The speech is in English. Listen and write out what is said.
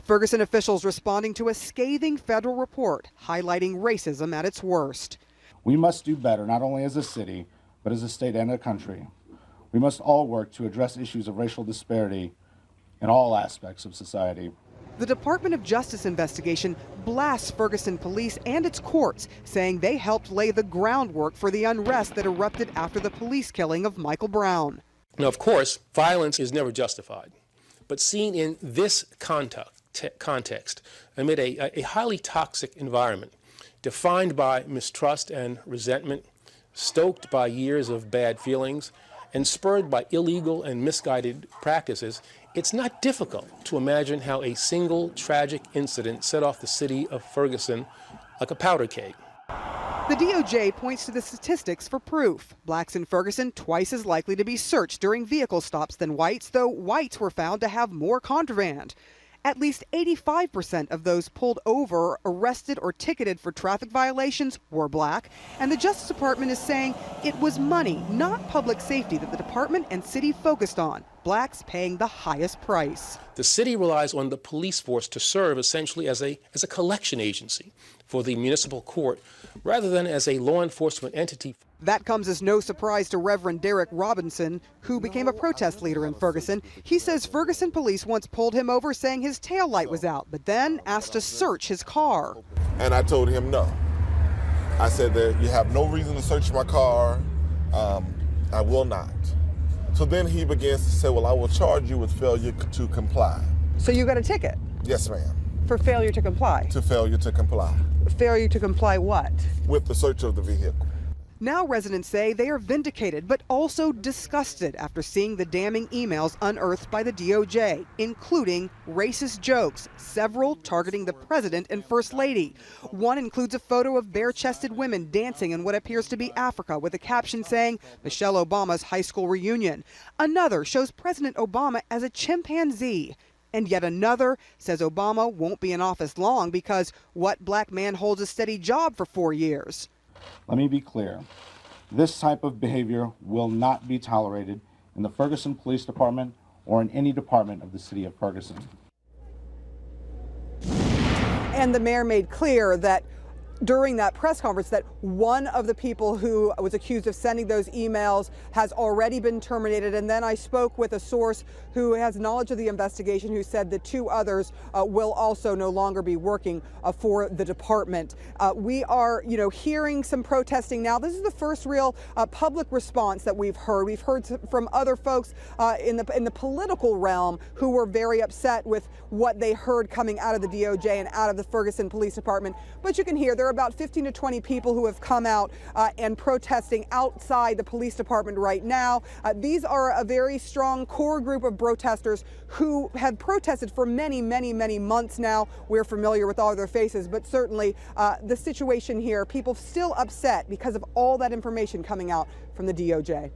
Ferguson officials responding to a scathing federal report highlighting racism at its worst. We must do better, not only as a city, but as a state and a country. We must all work to address issues of racial disparity in all aspects of society. The Department of Justice investigation blasts Ferguson police and its courts, saying they helped lay the groundwork for the unrest that erupted after the police killing of Michael Brown. Now, of course, violence is never justified, but seen in this context, amid a highly toxic environment, defined by mistrust and resentment, stoked by years of bad feelings, and spurred by illegal and misguided practices, it's not difficult to imagine how a single tragic incident set off the city of Ferguson like a powder keg. The DOJ points to the statistics for proof. Blacks in Ferguson twice as likely to be searched during vehicle stops than whites, though whites were found to have more contraband. At least 85% of those pulled over, arrested, or ticketed for traffic violations were black. And the Justice Department is saying it was money, not public safety, that the department and city focused on. Blacks paying the highest price. The city relies on the police force to serve essentially as a collection agency for the municipal court, rather than as a law enforcement entity. That comes as no surprise to Reverend Derek Robinson, who became a protest leader in Ferguson. He says Ferguson police once pulled him over saying his taillight was out, but then asked to search his car. And I told him no. I said that you have no reason to search my car. I will not. So then he begins to say, well, I will charge you with failure to comply. So you got a ticket? Yes, ma'am. For failure to comply? To failure to comply. Failure to comply what? With the search of the vehicle. Now residents say they are vindicated, but also disgusted after seeing the damning emails unearthed by the DOJ, including racist jokes, several targeting the president and first lady. One includes a photo of bare-chested women dancing in what appears to be Africa, with a caption saying, Michelle Obama's high school reunion. Another shows President Obama as a chimpanzee. And yet another says Obama won't be in office long because what black man holds a steady job for 4 years? Let me be clear. This type of behavior will not be tolerated in the Ferguson Police Department or in any department of the city of Ferguson. And the mayor made clear that during that press conference that one of the people who was accused of sending those emails has already been terminated. And then I spoke with a source who has knowledge of the investigation who said that 2 others will also no longer be working for the department. We are, hearing some protesting now. This is the first real public response that we've heard. We've heard from other folks in the political realm who were very upset with what they heard coming out of the DOJ and out of the Ferguson Police Department. But you can hear there are about 15 to 20 people who have come out and protesting outside the police department right now. These are a very strong core group of protesters who have protested for many, many, many months now. We're familiar with all of their faces, but certainly the situation here, people still upset because of all that information coming out from the DOJ.